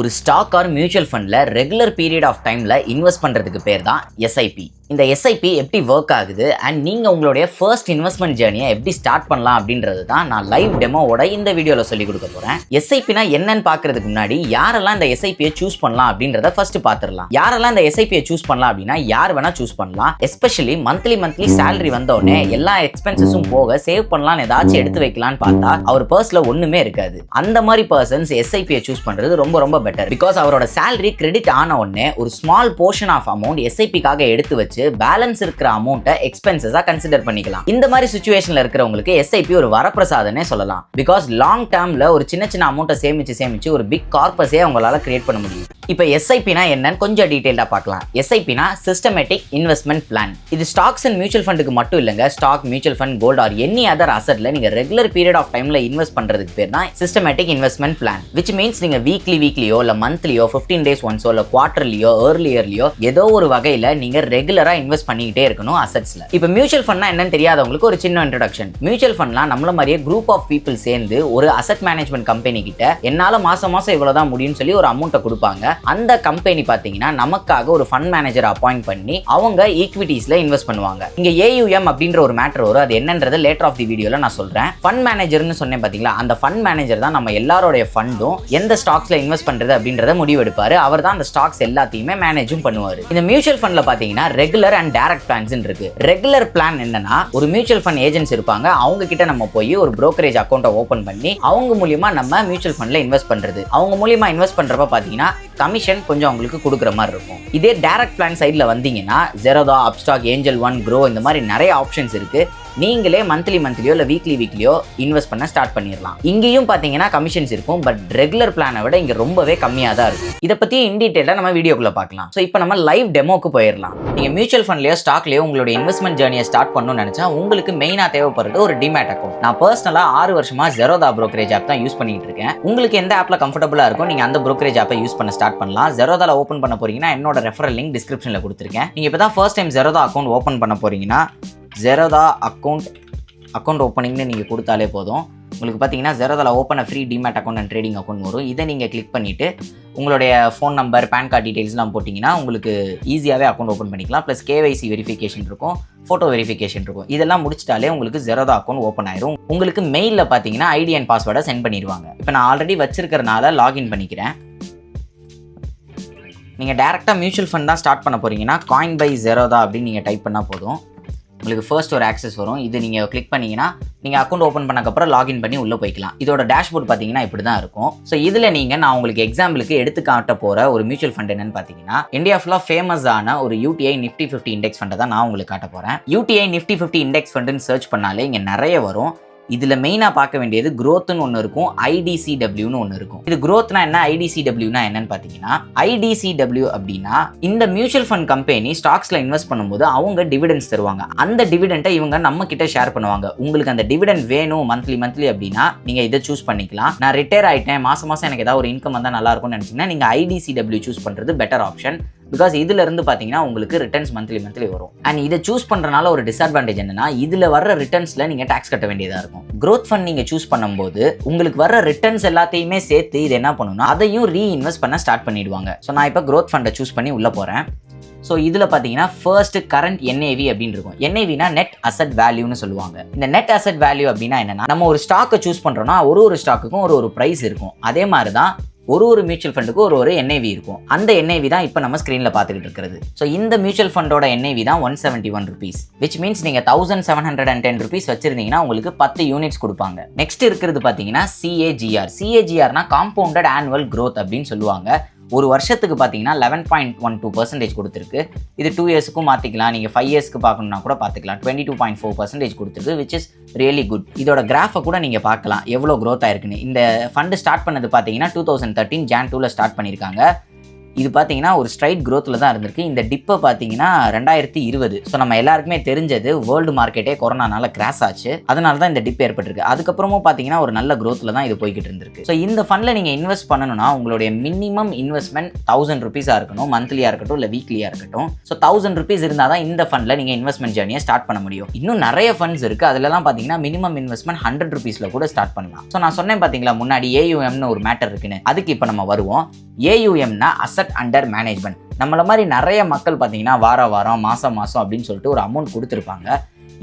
ஒரு stock R mutual ஃபண்டில் regular period of டைமில் இன்வெஸ்ட் பண்ணுறதுக்கு பேர் தான் எஸ்ஐபி. இந்த எஸ்ஐபி எப்படி ஒர்க் ஆகுது அண்ட் நீங்கள் உங்களுடைய ஃபர்ஸ்ட் இன்வெஸ்ட்மெண்ட் ஜேர்னியை எப்படி ஸ்டார்ட் பண்ணலாம் அப்படின்றது தான் நான் லைவ் டெமோவோட இந்த வீடியோவில் சொல்லி கொடுக்க போகிறேன். எஸ்ஐபினா என்னன்னு பார்க்கறதுக்கு முன்னாடி யாரெல்லாம் இந்த எஸ்ஐபியை சூஸ் பண்ணலாம் அப்படின்றத ஃபர்ஸ்ட் பார்த்துடலாம். யாரெல்லாம் இந்த எஸ்ஐபியை சூஸ் பண்ணலாம் அப்படின்னா யார் வேணால் சூஸ் பண்ணலாம். எஸ்பெஷலி மந்த்லி சேலரி வந்தோடனே எல்லா எக்ஸ்பென்சஸும் போக சேவ் பண்ணலான்னு ஏதாச்சும் எடுத்து வைக்கலான்னு பார்த்தா அவர் பர்ஸில் ஒன்றுமே இருக்காது. அந்த மாதிரி பர்சன்ஸ் எஸ்ஐபியை சூஸ் பண்ணுறது ரொம்ப பெட்டர். பிகாஸ் அவரோட சேலரி கிரெடிட் ஆன உடனே ஒரு ஸ்மால் போர்ஷன் ஆஃப் அமௌண்ட் எஸ்ஐபிக்காக எடுத்து வச்சு பேலன்ஸ் இருக்கிற அமௌண்ட்டை எக்ஸ்பென்சஸா கன்சிடர் பண்ணிக்கலாம். இந்த மாதிரி சிச்சுவேஷன்ல இருக்கிறவங்களுக்கு எஸ்ஐபி ஒரு வரப்பிரசாதனே சொல்லலாம். பிகாஸ் லாங் டேர்ம்ல ஒரு சின்ன அமௌண்ட்டை சேமிச்சு ஒரு பிக் கார்பஸே அவங்களால கிரியேட் பண்ண முடியும். இப்போ எஸ்ஐபினா என்னன்னு கொஞ்சம் டீடைலா பார்க்கலாம். எஸ்ஐபினா சிஸ்டமேட்டிக் இன்வெஸ்ட்மெண்ட் பிளான். இது ஸ்டாக்ஸ் அண்ட் மியூச்சுவல் ஃபண்டுக்கு மட்டும் இல்லைங்க. Stock, mutual fund, gold or any other அசெட்ல நீங்க ரெகுலர் பீரியட் ஆஃப் டைம்ல இன்வெஸ்ட் பண்றதுக்கு பேர் தான் systematic investment plan. Which means நீங்க வீக்லியோ இல்ல மந்த்லியோ 15 days ஒன்ஸோ இல்ல குவார்டர்லியோ இயர்லியோ ஏதோ ஒரு வகையில நீங்க ரெகுலரா இன்வெஸ்ட் பண்ணிக்கிட்டே இருக்கணும் அசெட்ஸ்ல. இப்போ மியூச்சுவல் ஃபண்ட்னா என்னன்னு தெரியாதவங்களுக்கு ஒரு சின்ன இன்ட்ரோடக்ஷன். மியூச்சுவல் ஃபண்ட்லாம் நம்மள மாதிரியே குரூப் ஆஃப் பீப்புள் சேர்ந்து ஒரு அசெட் மேனேஜ்மெண்ட் கம்பெனி கிட்ட என்னால மாசம் இவ்வளவுதான் முடியும்னு சொல்லி ஒரு அமௌண்ட்டை கொடுப்பாங்க. அந்த கம்பெனி பாத்தீங்கன்னா நமக்காக ஒரு ஃபண்ட் மேனேஜர் அப்பாயிண்ட் பண்ணி அவங்க ஈக்விட்டிஸ்ல இன்வெஸ்ட் பண்ணுவாங்க. இங்க AUM அப்படின்ற ஒரு மேட்டர் வரும். அது என்னன்றது லேட்டர் ஆஃப் தி வீடியோல நான் சொல்றேன். ஃபண்ட் மேனேஜர்னு சொன்னேன் பாத்தீங்களா, அந்த ஃபண்ட் மேனேஜர் தான் நம்ம எல்லாரோட ஃபண்டும் எந்த ஸ்டாக்ஸ்ல இன்வெஸ்ட் பண்றது அப்படின்றத முடிவெடுப்பாரு. அவர் தான் அந்த ஸ்டாக்ஸ் எல்லாத்தையுமே மேனேஜும் பண்ணுவாரு. இந்த மியூச்சுவல் ஃபண்ட்ல பாத்தீங்கன்னா ரெகுலர் அண்ட் டைரக்ட் பிளான்ஸ் இருக்கு. ரெகுலர் பிளான் என்னன்னா ஒரு மியூச்சுவல் ஃபண்ட் ஏஜென்ட்ஸ் இருப்பாங்க. அவங்க கிட்ட நம்ம போய் ஒரு brokerage அக்கௌண்ட்டை ஓபன் பண்ணி அவங்க மூலியமா நம்ம மியூச்சுவல் ஃபண்ட்ல இன்வெஸ்ட் பண்றது. அவங்க மூலியமா இன்வெஸ்ட் பண்றப்ப பாத்தீங்கன்னா கமிஷன் கொஞ்சம் அவங்களுக்கு கொடுக்குற மாதிரி இருக்கும். இதே டைரக்ட் பிளான் சைட்ல வந்தீங்கன்னா Zerodha, Upstox, angel one, grow இந்த மாதிரி நிறைய ஆப்ஷன்ஸ் இருக்கு. நீங்களே மந்த்லியோ இல்ல வீக்லியோ இன்வெஸ்ட் பண்ண ஸ்டார்ட் பண்ணிடலாம். இங்கேயும் பாத்தீங்கன்னா கமிஷன்ஸ் இருக்கும். பட் ரெகுலர் பிளானை விட இங்க ரொம்பவே கம்மியா தான் இருக்கும். இதை பத்தி இன் டீடைலா நம்ம வீடியோக்குள்ள பார்க்கலாம். ஸோ இப்போ நம்ம லைவ் டெமோக்கு போயிடலாம். நீங்க மியூச்சுவல் ஃபண்ட்லயோ ஸ்டாக்லயோ உங்களுடைய இன்வெஸ்ட்மெண்ட் ஜேர்னியை ஸ்டார்ட் பண்ணணும்னு நினைச்சா உங்களுக்கு மெயினா தேவைப்படுறது ஒரு டிமேட் அக்கௌண்ட். நான் பர்சனலா 6 வருஷமா ஜெரோதா brokerage ஆப் தான் யூஸ் பண்ணிட்டு இருக்கேன். உங்களுக்கு எந்த ஆப்ல கம்ஃபர்டபுளா இருக்கும் நீங்க அந்த brokerage ஆப்பை யூஸ் பண்ண ஸ்டார்ட் பண்ணலாம். ஜெரோதால ஓபன் பண்ண போறீங்கன்னா என்னோட ரெஃபரல் லிங்க் டிஸ்கிரிப்ஷன்ல கொடுத்துருக்கேன். நீங்க இப்பதான் first time Zerodha account open பண்ண போறீங்கன்னா ஜெரோதா அக்கௌண்ட் ஓப்பனிங்னு நீங்கள் கொடுத்தாலே போதும். உங்களுக்கு பார்த்தீங்கன்னா ஜெரோதால open free demat account and trading account வரும். இதை நீங்கள் கிளிக் பண்ணிவிட்டு உங்களுடைய ஃபோன் நம்பர், பேன் கார்டு டீடைல்ஸ்லாம் போட்டிங்கன்னா உங்களுக்கு ஈஸியாகவே அக்கௌண்ட் ஓப்பன் பண்ணிக்கலாம். ப்ளஸ் KYC வெரிஃபிகேஷன் இருக்கும், ஃபோட்டோ வெரிஃபிகேஷன் இருக்கும். இதெல்லாம் முடிச்சிட்டாலே உங்களுக்கு ஜெரோதா அக்கௌண்ட் ஓப்பன் ஆயிரும். உங்களுக்கு மெயிலில் பார்த்தீங்கன்னா ஐடி அண்ட் பாஸ்வேர்டை சென்ட் பண்ணிடுவாங்க. இப்போ நான் ஆல்ரெடி வச்சிருக்கிறனால லாகின் பண்ணிக்கிறேன். நீங்கள் டேரெக்டாக மியூச்சுவல் ஃபண்ட் தான் ஸ்டார்ட் பண்ண போகிறீங்கன்னா காயின் பை ஜெரோதா அப்படின்னு நீங்கள் டைப் பண்ணால் போதும். உங்களுக்கு ஃபர்ஸ்ட் ஒரு ஆக்சஸ் வரும். இது நீங்கள் கிளிக் பண்ணிங்கன்னா நீங்கள் அக்கௌண்ட் ஓப்பன் பண்ணக்கப்புறம் லாகின் பண்ணி உள்ளே போய்க்கலாம். இதோட டேஷ்போர்ட் பார்த்தீங்கன்னா இப்படி தான் இருக்கும். ஸோ இதில் நான் உங்களுக்கு எக்ஸாம்பிளுக்கு எடுத்து காட்ட போகிற ஒரு மியூச்சுவல் ஃபண்ட் என்னன்னு பார்த்தீங்கன்னா இந்தியா ஃபுல்லாக ஃபேமஸான ஒரு UTI Nifty 50 இண்டெக்ஸ் ஃபண்டை தான் நான் உங்களுக்கு காட்ட போகிறேன். UTI Nifty 50 இண்டெக்ஸ் ஃபண்டுன்னு சர்ச் பண்ணாலே இங்கே நிறைய வரும். இதில் மெயினாக பார்க்க வேண்டியது growthன்னு ஒன்று இருக்கும், IDCWன்னு ஒன்று இருக்கும். இது growthனா என்ன, IDCWனா என்னன்னு பார்த்தீங்கன்னா IDCW அப்படின்னா இந்த மியூச்சுவல் ஃபண்ட் கம்பெனி ஸ்டாக்ஸில் இன்வெஸ்ட் பண்ணும்போது அவங்க டிவிடெண்ட்ஸ் தருவாங்க. அந்த டிவிடெண்ட்டை இவங்க நம்ம கிட்ட ஷேர் பண்ணுவாங்க. உங்களுக்கு அந்த டிவிடெண்ட் வேணும் மந்த்லி அப்படின்னா நீங்கள் இதை சூஸ் பண்ணிக்கலாம். நான் ரிட்டையர் ஆகிட்டேன், மாதம் எனக்கு ஏதாவது ஒரு இன்கம் வந்தால் நல்லா இருக்கும்னு நினச்சிங்கன்னா நீங்கள் IDCW சூஸ் பண்ணுறது பெட்டர் ஆப்ஷன். பிகாஸ் இதுல இருந்து பார்த்தீங்கன்னா உங்களுக்கு ரிட்டர்ன்ஸ் மந்த்லி வரும். அண்ட் இதை சூஸ் பண்ணுறனால ஒரு டிஸ்அட்வான்டேஜ் என்னன்னா இதில் வர்ற ரிட்டர்ன்ஸில் நீங்கள் டாக்ஸ் கட்ட வேண்டியதாக இருக்கும். க்ரோத் ஃபண்ட் நீங்கள் சூஸ் பண்ணும்போது உங்களுக்கு வர்ற ரிட்டர்ன்ஸ் எல்லாத்தையுமே சேர்த்து இது என்ன பண்ணுன்னா அதையும் ரீஇன்வெஸ்ட் பண்ண ஸ்டார்ட் பண்ணிடுவாங்க. ஸோ நான் இப்போ க்ரோத் ஃபண்டை சூஸ் பண்ணி உள்ளே போகிறேன். ஸோ இதில் பார்த்தீங்கன்னா ஃபர்ஸ்ட் கரண்ட் NAV அப்படின்னு இருக்கும். NAVனா நெட் அசெட் வேல்யூன்னு சொல்லுவாங்க. இந்த நெட் அசெட் வேல்யூ அப்படின்னா என்னன்னா நம்ம ஒரு ஸ்டாக்கை சூஸ் பண்ணுறோம்னா ஒரு ஸ்டாக்குக்கும் ஒரு ப்ரைஸ் இருக்கும். அதே மாதிரி தான் ஒரு மியூச்சுவல் ஃபண்டுக்கு ஒரு NAV இருக்கும். அந்த NAV தான் இப்போ நம்ம ஸ்க்ரீனில் பார்த்துக்கிட்டு இருக்கிறது. ஸோ இந்த மியூச்சுவல் ஃபண்டோட NAV தான் 171 rupees. விச் மீன்ஸ் நீங்கள் 1710 rupees வச்சிருந்தீங்கன்னா உங்களுக்கு 10 யூனிட்ஸ் கொடுப்பாங்க. நெக்ஸ்ட் இருக்கிறது பார்த்தீங்கன்னா CAGRனா காம்பவுண்டட் ஆனுவல் growth அப்படின்னு சொல்லுவாங்க. ஒரு வருஷத்துக்கு பார்த்தீங்கன்னா 11.12% கொடுத்துருக்கு. இது 2 இயர்ஸுக்கும் மாற்றிக்கலாம். நீங்கள் 5 இயர்ஸ்க்கு பார்க்கணுன்னா கூட பார்த்துக்கலாம். 22.4% கொடுத்துருக்கு, விச் இஸ் ரியலி குட். இதோட கிராஃபை கூட நீங்கள் பார்க்கலாம் எவ்வளோ க்ரோத் ஆயிருக்குன்னு. இந்த ஃபண்டு ஸ்டார்ட் பண்ணது பார்த்தீங்கன்னா 2013 Jan 2ல ஸ்டார்ட் பண்ணியிருக்காங்க. இது பார்த்தீங்கன்னா ஒரு ஸ்ட்ரைட் growthல தான் இருந்திருக்கு. இந்த டிப்பை பார்த்தீங்கன்னா 2020. ஸோ நம்ம எல்லாருக்குமே தெரிஞ்சது வேர்ல்டு மார்க்கெட்டே கொரோனானால கிராஷ் ஆச்சு. அதனால தான் இந்த டிப் ஏற்பட்டிருக்கு. அதுக்கப்புறமும் பார்த்தீங்கன்னா ஒரு நல்ல growthல தான் இது போய்கிட்டு இருந்திருக்கு. ஸோ இந்த ஃபண்டில் நீங்கள் இன்வெஸ்ட் பண்ணணும்னா உங்களுடைய மினிமம் இன்வெஸ்ட்மெண்ட் 1000 ரூபீஸாக இருக்கணும். மந்த்லியாக இருக்கட்டும் இல்லை வீக்லியாக இருக்கட்டும். ஸோ 1000 ரூபீஸ் இருந்தால் தான் இந்த ஃபண்டில் நீங்கள் இன்வெஸ்ட்மெண்ட் ஜர்னியை ஸ்டார்ட் பண்ண முடியும். இன்னும் நிறைய ஃபண்ட்ஸ் இருக்குது. அதிலலாம் பார்த்தீங்கன்னா மினிமம் இன்வெஸ்ட்மெண்ட் 100 ரூபீஸில் கூட ஸ்டார்ட் பண்ணலாம். ஸோ நான் சொன்னேன் பார்த்தீங்களா முன்னாடி AUMனு ஒரு மேட்டர் இருக்குன்னு. அதுக்கு இப்போ நம்ம வருவோம். AUMனா அசட் அண்டர் மேனேஜ்மெண்ட். நம்மள மாதிரி நிறைய மக்கள் பார்த்தீங்கன்னா வாரம் மாதம் அப்படின்னு சொல்லிட்டு ஒரு அமௌண்ட் கொடுத்துருப்பாங்க.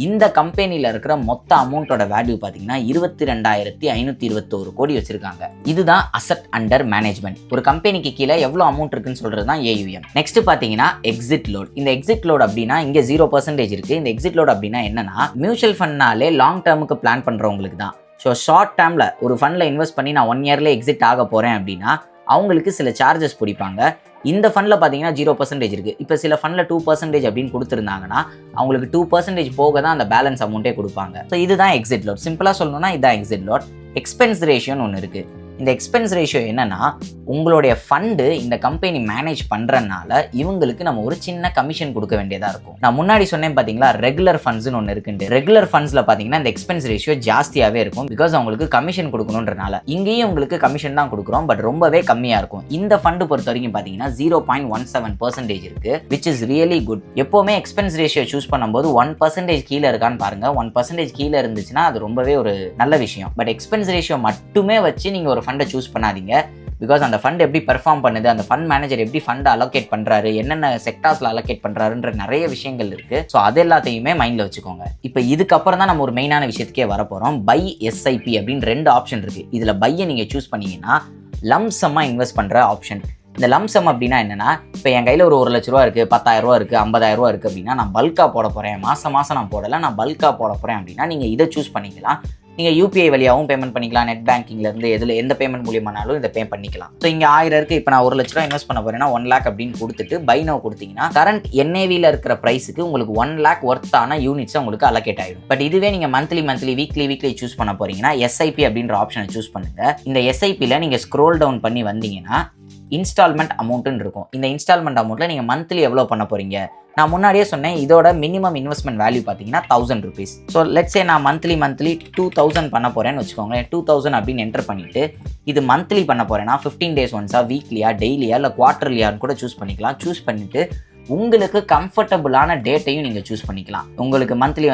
இந்த கம்பெனியில் இருக்கிற மொத்த அமௌண்ட்டோட வேல்யூ பார்த்தீங்கன்னா 22,521 கோடி வச்சிருக்காங்க. இதுதான் அசட் அண்டர் மேனேஜ்மெண்ட். ஒரு கம்பெனிக்கு கீழே எவ்வளோ அமௌண்ட் இருக்குன்னு சொல்றது தான் AUM. நெக்ஸ்ட் பார்த்தீங்கன்னா எக்ஸிட் லோட். இந்த எக்ஸிட் லோட் அப்படின்னா இங்கே 0% இருக்கு. இந்த எக்ஸிட் லோட் அப்படின்னா என்னன்னா மியூச்சுவல் ஃபண்ட்னாலே லாங் டேர்முக்கு பிளான் பண்ணுறவங்களுக்கு தான். ஸோ ஷார்ட் டேர்மில் ஒரு ஃபண்டில் இன்வெஸ்ட் பண்ணி நான் 1 இயர்ல எக்ஸிட் ஆக போகிறேன் அப்படின்னா அவங்களுக்கு சில சார்ஜஸ் பிடிப்பாங்க. இந்த ஃபண்டில் பார்த்தீங்கன்னா 0% இருக்குது. இப்போ சில ஃபண்டில் 2% அப்படின்னு கொடுத்துருந்தாங்கன்னா அவங்களுக்கு 2% போக தான் அந்த பேலன்ஸ் அமௌண்ட்டே கொடுப்பாங்க. ஸோ இதுதான் எக்ஸிட் லோட். சிம்பிளாக சொல்லணும்னா இதுதான் எக்ஸிட் லோட். எக்ஸ்பென்ஸ் ரேஷியோன்னு ஒன்று இருக்குது. இந்த எக்ஸ்பென்ஸ் ரேஷியோ என்னன்னா உங்களுடைய ஃபண்டு இந்த கம்பெனி மேனேஜ் பண்ணுறதுனால இவங்களுக்கு நம்ம ஒரு சின்ன கமிஷன் கொடுக்க வேண்டியதாக இருக்கும். நான் முன்னாடி சொன்னேன் பார்த்தீங்களா ரெகுலர் ஃபண்ட்ஸ்னு ஒன்று இருக்குண்டு. ரெகுலர் ஃபண்ட்ஸில் பார்த்தீங்கன்னா இந்த எக்ஸ்பென்ஸ் ரேஷியோ ஜாஸ்தியாகவே இருக்கும். பிகாஸ் அவங்களுக்கு கமிஷன் கொடுக்கணுன்றனால. இங்கேயும் உங்களுக்கு கமிஷன் தான் கொடுக்குறோம், பட் ரொம்பவே கம்மியாக இருக்கும். இந்த ஃபண்டு பொறுத்த வரைக்கும் பார்த்தீங்கன்னா 0.17% இருக்கு, விச் இஸ் ரியலி குட். எப்போவுமே எக்ஸ்பென்ஸ் ரேஷியோ சூஸ் பண்ணும்போது 1% கீழே இருக்கான்னு பாருங்க. 1% கீழே இருந்துச்சுன்னா அது ரொம்பவே ஒரு நல்ல விஷயம். பட் எக்ஸ்பென்ஸ் ரேஷியோ மட்டுமே வச்சு நீங்கள் ஒரு ஃபண்டை சூஸ் பண்ணாதீங்க. பிகாஸ் அந்த ஃபண்ட் எப்படி பெர்ஃபார்ம் பண்ணுது, அந்த ஃபண்ட் மேனேஜர் எப்படி ஃபண்டை அலோகேட் பண்ணுறாரு, என்னென்ன செக்டார்ஸில் அலோகேட் பண்ணுறாருன்ற நிறைய விஷயங்கள் இருக்குது. ஸோ அது எல்லாத்தையுமே மைண்டில் வச்சுக்கோங்க. இப்போ இதுக்கப்புறம் தான் நம்ம ஒரு மெயினான விஷயத்துக்கே வரப்போகிறோம். பை SIP அப்படின்னு 2 ஆப்ஷன் இருக்குது. இதில் பையை நீங்கள் சூஸ் பண்ணீங்கன்னா லம்சம்மாக இன்வெஸ்ட் பண்ணுற ஆப்ஷன். இந்த லம்சம் அப்படின்னா என்னன்னா இப்போ என் கையில் ஒரு 1 லட்ச ரூபா இருக்குது, 10,000 ரூபா இருக்குது, 50,000 ரூபா இருக்குது அப்படின்னா நான் பல்காக போட போகிறேன். மாதம் நான் போடலை, நான் பல்காக போட போகிறேன் அப்படின்னா நீங்கள் இதை சூஸ் பண்ணிக்கலாம். நீங்கள் UPI வழியாகவும் பேமெண்ட் பண்ணிக்கலாம். நெட் பேங்கிங்லேருந்து எந்த பேமெண்ட் மூலியமானாலும் இதை பே பண்ணிக்கலாம். ஸோ இங்கே 1000 இருக்குது. இப்போ நான் 1 லட்ச ரூபா இன்வெஸ்ட் பண்ண போகிறேன்னா 1 lakh அப்படின்னு கொடுத்துட்டு பை நவ் கொடுத்தீங்கன்னா கரண்ட் NAVயில் இருக்கிற ப்ரைஸுக்கு உங்களுக்கு 1 lakh ஒர்த்தான யூனிட்ஸ் உங்களுக்கு அலோகேட் ஆகிடும். பட் இதுவே நீங்கள் மந்த்லி வீக்லி சூஸ் பண்ண போகிறீங்கன்னா SIP அப்படின்ற ஆப்ஷனை சூஸ் பண்ணுங்கள். இந்த SIPயில் நீங்கள் ஸ்க்ரோல் டவுன் பண்ணி வந்தீங்கன்னா இன்ஸ்டால்மெண்ட் அமௌண்ட்டுன்னு இருக்கும். இந்த இன்ஸ்டால்மெண்ட் அமௌண்ட்டில் நீங்கள் மந்த்லி எவ்வளோ பண்ண போகிறீங்க. நான் முன்னாடியே சொன்னேன் இதோட மினிமம் இன்வெஸ்ட்மெண்ட் வேல்யூ பார்த்தீங்கன்னா 1000 ரூபீஸ். ஸோ லெட்ஸே நான் மந்த்லி 2000 பண்ண போகிறேன்னு வச்சுக்கோங்களேன். 2000 அப்படின்னு என்டர் பண்ணிவிட்டு இது மந்த்லி பண்ண போகிறேன்னா 15 days ஒன்ஸா, வீக்லியா, டெய்லியா இல்லை குவார்டர்லியான்னு கூட சூஸ் பண்ணிக்கலாம். சூஸ் பண்ணிவிட்டு உங்களுக்கு கம்ஃபர்டபுளான டேட்டையும் நீங்கள் சூஸ் பண்ணிக்கலாம். உங்களுக்கு மந்த்லி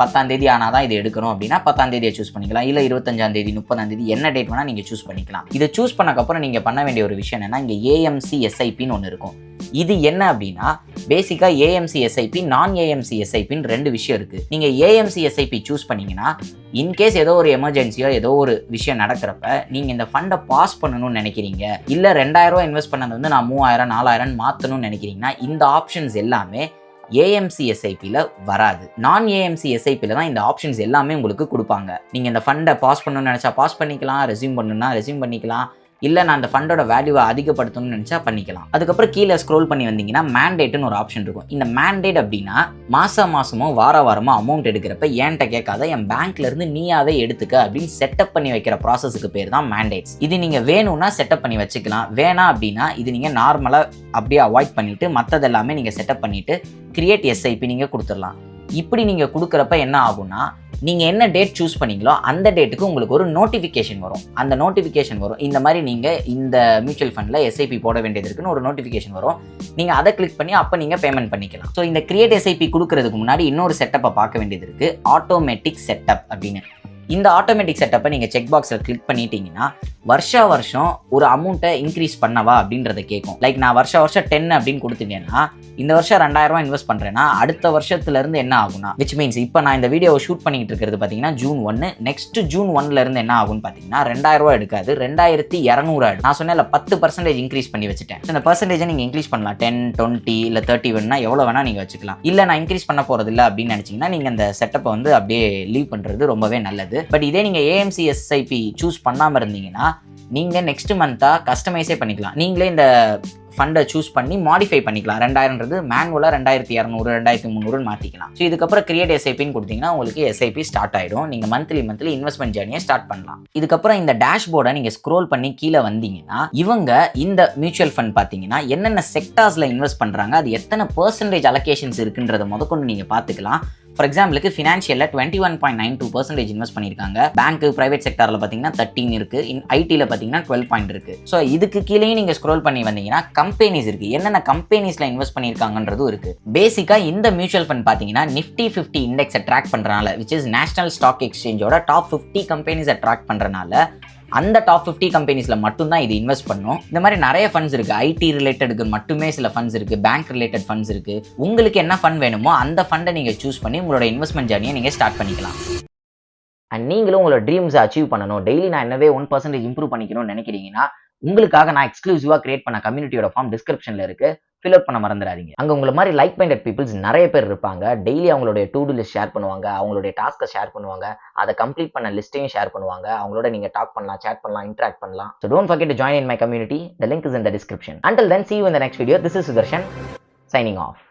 10ஆம் தேதி ஆனால் தான் இது எடுக்கணும் அப்படின்னா 10ஆம் தேதியை சூஸ் பண்ணிக்கலாம். இல்லை 25ஆம் தேதி, 30ஆம் தேதி என்ன டேட் வேணால் நீங்கள் சூஸ் பண்ணிக்கலாம். இதை சூஸ் பண்ணக்கப்புறம் நீங்கள் பண்ண வேண்டிய ஒரு விஷயம் என்னென்னா இங்கே AMC SIPன்னு ஒன்று இருக்கும். இது என்ன அப்படின்னா பேசிக்காக AMC SIP, நான் AMC SIPன்னு 2 விஷயம் இருக்குது. நீங்கள் AMC SIP சூஸ் பண்ணிங்கன்னா இன்கேஸ் ஏதோ ஒரு எமர்ஜென்சியோ ஏதோ ஒரு விஷயம் நடக்கிறப்ப நீங்கள் இந்த ஃபண்டை பாஸ் பண்ணணும்னு நினைக்கிறீங்க, இல்லை 2000 ரூபா இன்வெஸ்ட் பண்ணது நான் 3000 4000 மாற்றணும்னு நினைக்கிறீங்கன்னா இந்த ஆப்ஷன்ஸ் எல்லாமே AMC SIPயில் வராது. நான் AMC SIPயில் தான் இந்த ஆப்ஷன்ஸ் எல்லாமே உங்களுக்கு கொடுப்பாங்க. நீங்கள் இந்த ஃபண்டை பாஸ் பண்ணணும்னு நினச்சா பாஸ் பண்ணிக்கலாம், ரெஸ்யூம் பண்ணணும்னா ரெஸ்யூம் பண்ணிக்கலாம், இல்லை நான் அந்த ஃபண்டோட வேல்யூவை அதிகப்படுத்தணும்னு நினச்சா பண்ணிக்கலாம். அதுக்கப்புறம் கீழே ஸ்க்ரோல் பண்ணி வந்தீங்கன்னா மேண்டேட்னு ஒரு ஆப்ஷன் இருக்கும். இந்த மேண்டேட் அப்படின்னா மாதமோ வாரமோ அமௌண்ட் எடுக்கிறப்ப என்கிட்ட கேட்காத என் பேங்க்லேருந்து நீ அதை எடுத்துக்க அப்படின்னு செட்டப் பண்ணி வைக்கிற ப்ராசஸுக்கு பேர் தான் மேண்டேட்ஸ். இது நீங்கள் வேணும்னா செட்டப் பண்ணி வச்சுக்கலாம், வேணாம் அப்படின்னா இது நீங்கள் நார்மலாக அப்படியே அவாய்ட் பண்ணிவிட்டு மற்றது எல்லாமே நீங்கள் செட்டப் பண்ணிவிட்டு கிரியேட் SIP நீங்கள் கொடுத்துடலாம். இப்படி நீங்கள் கொடுக்குறப்ப என்ன ஆகும்னா நீங்கள் என்ன டேட் சூஸ் பண்ணீங்களோ அந்த டேட்டுக்கு உங்களுக்கு ஒரு நோட்டிஃபிகேஷன் வரும். அந்த நோட்டிஃபிகேஷன் வரும் இந்த மாதிரி நீங்கள் இந்த மியூச்சுவல் ஃபண்டில் SIP போட வேண்டியது இருக்குன்னு ஒரு நோட்டிஃபிகேஷன் வரும். நீங்கள் அதை கிளிக் பண்ணி அப்போ நீங்கள் பேமெண்ட் பண்ணிக்கலாம். ஸோ இந்த கிரியேட் SIP கொடுக்கறதுக்கு முன்னாடி இன்னொரு செட்டப்பை பார்க்க வேண்டியது இருக்குது, ஆட்டோமேட்டிக் செட்டப் அப்படின்னு. இந்த ஆட்டோமேட்டிக் செட்டப்பை நீங்கள் செக் பாக்ஸில் கிளிக் பண்ணிட்டீங்கன்னா வருஷம் ஒரு அமௌண்ட்டை இன்க்ரீஸ் பண்ணவா அப்படின்றத கேட்கும். லைக் நான் வருஷம் 10 அப்படின்னு கொடுத்துட்டேன்னா இந்த வருஷம் 2000 ரூபா இன்வெஸ்ட் பண்ணுறேன்னா அடுத்த வருஷத்துலேருந்து என்ன ஆகும்னா விச் மீன்ஸ் இப்போ நான் இந்த வீடியோவை ஷூட் பண்ணிக்கிட்டு இருக்கிறது பார்த்தீங்கன்னா June 1, நெக்ஸ்ட் June 1லேருந்து என்ன ஆகும்னு பார்த்தீங்கன்னா 2000 ரூபா எடுக்காது, 2200 ஆகும். நான் சொன்னேன் 10% இன்க்ரீஸ் பண்ணி வச்சுட்டேன். இந்த பர்சன்டேஜை நீங்கள் இன்க்ரீஸ் பண்ணலாம். 10, 20 இல்லை 30 வேணும்னா எவ்வளோ வேணால் நீங்கள் வச்சுக்கலாம். இல்லை நான் இன்க்ரீஸ் பண்ண போகிறது இல்லை அப்படின்னு நினச்சிங்கன்னா நீங்கள் அந்த செட்டப்பை அப்படியே லீவ் பண்ணுறது ரொம்பவே நல்லது. பட் இதே நீங்கள் AMC SIP சூஸ் பண்ணாமல் இருந்தீங்கன்னா நீங்கள் நெக்ஸ்ட் மந்த்தாக கஸ்டமைஸே பண்ணிக்கலாம். நீங்களே இந்த ஃபண்டை சூஸ் பண்ணி மாடிஃபை பண்ணிக்கலாம். 2000ன்றது மேனுவலாக 2200 2300 மாற்றிக்கலாம். ஸோ இதுக்கப்புறம் கிரியேட் எஸ்ஐபின்னு கொடுத்தீங்கன்னா உங்களுக்கு எஸ்ஐபி ஸ்டார்ட் ஆகிடும். நீங்கள் மந்த்லி இன்வெஸ்ட்மெண்ட் ஜேர்னியை ஸ்டார்ட் பண்ணலாம். இதுக்கப்புறம் இந்த டேஷ்போர்டை நீங்கள் ஸ்க்ரோல் பண்ணி கீழே வந்தீங்கன்னா இவங்க இந்த மியூச்சுவல் ஃபண்ட் பார்த்தீங்கன்னா என்னென்ன செக்டார்ஸில் இன்வெஸ்ட் பண்ணுறாங்க, அது எத்தனை பெர்சன்டேஜ் அலோகேஷன்ஸ் இருக்குன்றதை முதற்கொண்டு நீங்கள் பார்த்துக்கலாம். ஃபார் எக்ஸாம்பிளுக்கு ஃபினான்ஷியலில் 21.92% இன்வெஸ்ட் பண்ணியிருக்காங்க. பேங்க்கு பிரைவேட் செக்டாரில் பார்த்தீங்கன்னா 13 இருக்குது. ஐடியில் பார்த்தீங்கன்னா 12 பாயிண்ட் இருக்குது. ஸோ இதுக்கு கீழேயும் நீங்கள் ஸ்க்ரோல் பண்ணி வந்தீங்கன்னா கம்பெனிஸ் இருக்குது. என்னென்ன கம்பெனிஸில் இன்வெஸ்ட் பண்ணியிருக்காங்கன்றதும் இருக்குது. பேசிக்காக இந்த மியூச்சுவல் ஃபண்ட் பார்த்தீங்கன்னா நிஃப்டி 50 இண்டெக்ஸை ட்ராக் பண்ணுறனால, விச் இஸ் நேஷனல் ஸ்டாக் எக்ஸ்சேஞ்சோட டாப் 50 கம்பெனிஸை ட்ராக் பண்ணுறனால அந்த டாப் 50 கம்பெனிஸில் மட்டும்தான் இது இன்வெஸ்ட் பண்ணும். இந்த மாதிரி நிறைய ஃபண்ட்ஸ் இருக்குது. ஐடி ரிலேட்டடுக்கு மட்டுமே சில ஃபண்ட்ஸ் இருக்குது. பேங்க் ரிலேட்டட் ஃபண்ட்ஸ் இருக்குது. உங்களுக்கு என்ன ஃபண்ட் வேணுமோ அந்த ஃபண்டை நீங்கள் சூஸ் பண்ணி உங்களோட இன்வெஸ்ட்மெண்ட் ஜர்னியை நீங்கள் ஸ்டார்ட் பண்ணிக்கலாம். அண்ட் நீங்களும் உங்களோட ட்ரீம்ஸை அச்சீவ் பண்ணணும், டெய்லி நான் என்னவே 1% இம்ப்ரூவ் பண்ணிக்கணும்னு நினைக்கிறீங்கன்னா உங்களுக்காக நான் எக்ஸ்க்ளூசிவாக கிரியேட் பண்ண கம்யூனிட்டியோட ஃபார்ம் டிஸ்கிரிப்ஷனில் இருக்குது. ஃபில் அப் பண்ண மறந்துடாதீங்க. அங்கே உங்களை மாதிரி லைக் மைண்டட் பீப்புள்ஸ் நிறைய பேர் இருப்பாங்க. டெய்லி அவங்களுடைய டு டூ லிஸ்ட் ஷேர் பண்ணுவாங்க, அவங்களுடைய டாஸ்க்கை ஷேர் பண்ணுவாங்க, அதை கம்ப்ளீட் பண்ண லிஸ்ட்டையும் ஷேர் பண்ணுவாங்க. அவங்களோட நீங்கள் டாக் பண்ணலாம், சேட் பண்ணலாம், இன்ட்ராக்ட் பண்ணலாம். So don't forget to join in my community. The link is in the description. Until then, see you in the next video. This is Sudarshan signing off.